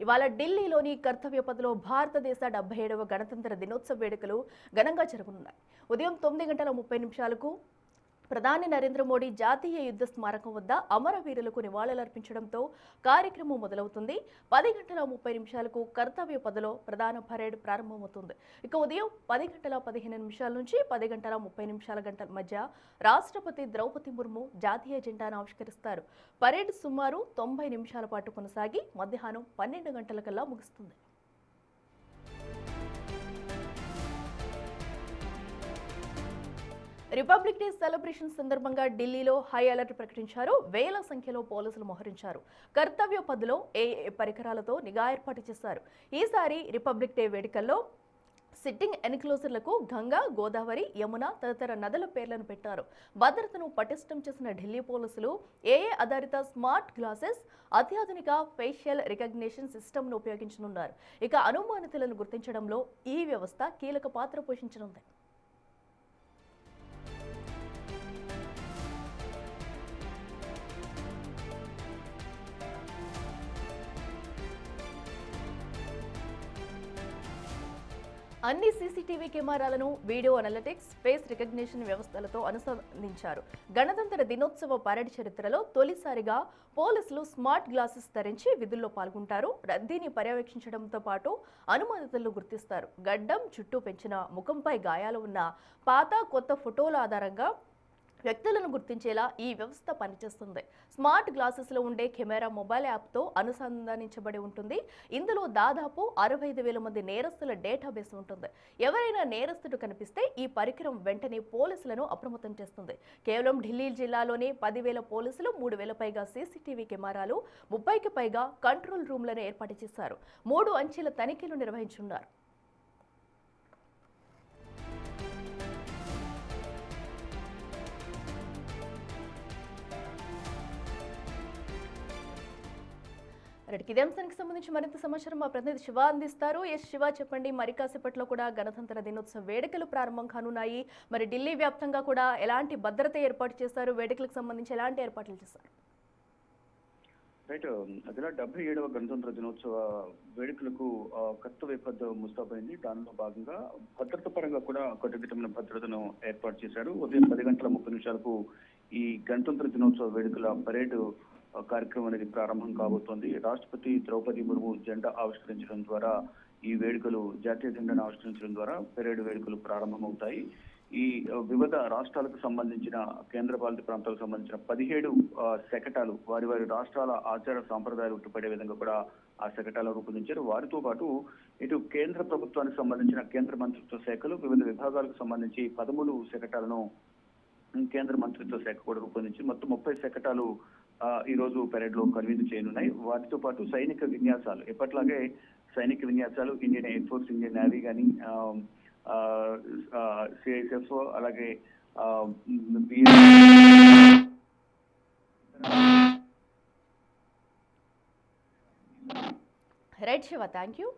ఇవాళ ఢిల్లీలోని కర్తవ్య పథ్లో భారతదేశ 77వ గణతంత్ర దినోత్సవ వేడుకలు ఘనంగా జరగనున్నాయి. ఉదయం 9:30 ప్రధాని నరేంద్ర మోడీ జాతీయ యుద్ధ స్మారకం వద్ద అమరవీరులకు నివాళులర్పించడంతో కార్యక్రమం మొదలవుతుంది. 10:30 కర్తవ్య పథ్లో ప్రధాన పరేడ్ ప్రారంభమవుతుంది. ఇక ఉదయం 10:15 నుంచి 10:30 మధ్య రాష్ట్రపతి ద్రౌపది ముర్ము జాతీయ జెండాను ఆవిష్కరిస్తారు. పరేడ్ సుమారు 90 నిమిషాల పాటు కొనసాగి మధ్యాహ్నం 12 గంటలకల్లా ముగుస్తుంది. రిపబ్లిక్ డే సెలబ్రేషన్ సందర్భంగా ఢిల్లీలో హై అలర్ట్ ప్రకటించారు. వేల సంఖ్యలో పోలీసులు మోహరించారు. కర్తవ్య పథ్లో పరికరాలతో నిఘా ఏర్పాటు చేశారు. ఈసారి రిపబ్లిక్ డే వేడుకల్లో సిట్టింగ్ ఎన్క్లోజర్లకు గంగా, గోదావరి, యమున తదితర నదుల పేర్లను పెట్టారు. భద్రతను పటిష్టం చేసిన ఢిల్లీ పోలీసులు ఆధారిత స్మార్ట్ గ్లాసెస్, అత్యాధునిక ఫేషియల్ రికగ్నిషన్ సిస్టమ్ను ఉపయోగించనున్నారు. ఇక అనుమానితులను గుర్తించడంలో ఈ వ్యవస్థ కీలక పాత్ర పోషించనుంది. అన్ని సీసీటీవీ కెమెరాలను వీడియో అనలిటిక్స్, ఫేస్ రికగ్నిషన్ వ్యవస్థలతో అనుసంధానించారు. గణతంత్ర దినోత్సవ పరేడ్ చరిత్రలో తొలిసారిగా పోలీసులు స్మార్ట్ గ్లాసెస్ ధరించి విధుల్లో పాల్గొంటారు. రద్దీని పర్యవేక్షించడంతో పాటు అనుమానితులను గుర్తిస్తారు. గడ్డం, చుట్టూ పెంచిన ముఖంపై గాయాలు ఉన్న పాత, కొత్త ఫోటోల ఆధారంగా వ్యక్తులను గుర్తించేలా ఈ వ్యవస్థ పనిచేస్తుంది. స్మార్ట్ గ్లాసెస్లో ఉండే కెమెరా మొబైల్ యాప్తో అనుసంధానించబడి ఉంటుంది. ఇందులో దాదాపు 65,000 మంది నేరస్తుల డేటాబేస్ ఉంటుంది. ఎవరైనా నేరస్తుడు కనిపిస్తే ఈ పరికరం వెంటనే పోలీసులను అప్రమత్తం చేస్తుంది. కేవలం ఢిల్లీ జిల్లాలోనే 10,000 పోలీసులు, 3,000 పైగా సీసీటీవీ కెమెరాలు, 30కి పైగా కంట్రోల్ రూమ్లను ఏర్పాటు చేశారు. 3 అంచెల తనిఖీలు నిర్వహించున్నారు. ఇదే అంశానికి సంబంధించి మరింత సమాచారం మా ప్రతినిధి శివ అందిస్తారు. శివ, చెప్పండి, మరి కాసేపట్లో కూడా గణతంత్ర దినోత్సవ వేడుకలు ప్రారంభం కానున్నాయి. మరి ఢిల్లీ వ్యాప్తంగా కూడా ఎలాంటి భద్రత ఏర్పాటు చేశారు? వేడుకలకు సంబంధించి ఎలాంటి ఏర్పాట్లు చేశారు? రైట్, అదిలా 77వ గణతంత్ర దినోత్సవ వేడుకలకు కర్తవ్య పథ్ ముస్తాబైంది. దానిలో భాగంగా భద్రత పరంగా కూడా కట్టుదిట్టమైన భద్రతను ఏర్పాటు చేశారు. ఉదయం 10:30 ఈ గణతంత్ర దినోత్సవ వేడుకల పరేడ్ కార్యక్రమం అనేది ప్రారంభం కాబోతోంది. రాష్ట్రపతి ద్రౌపది ముర్ము జెండా ఆవిష్కరించడం ద్వారా ఈ వేడుకలు, జాతీయ జెండాను ఆవిష్కరించడం ద్వారా పెరేడ్ వేడుకలు ప్రారంభమవుతాయి. ఈ వివిధ రాష్ట్రాలకు సంబంధించిన, కేంద్రపాలిత ప్రాంతాలకు సంబంధించిన 17 శకటాలు, వారి వారి రాష్ట్రాల ఆచార సాంప్రదాయాలు ఉట్టిపడే విధంగా కూడా ఆ శకటాలను రూపొందించారు. వారితో పాటు ఇటు కేంద్ర ప్రభుత్వానికి సంబంధించిన కేంద్ర మంత్రిత్వ శాఖలు, వివిధ విభాగాలకు సంబంధించి 13 శకటాలను కేంద్ర మంత్రిత్వ శాఖ కూడా రూపొందించి మొత్తం 30 శకటాలు ఈ రోజు పెరేడ్ లో కనువిందు చేయనున్నాయి. వాటితో పాటు సైనిక విన్యాసాలు, ఎప్పట్లాగే సైనిక విన్యాసాలు Indian air force, Indian navy కానీ, సిఐఎస్ఎఫ్, అలాగే రైట్ శివ, థ్యాంక్ యూ.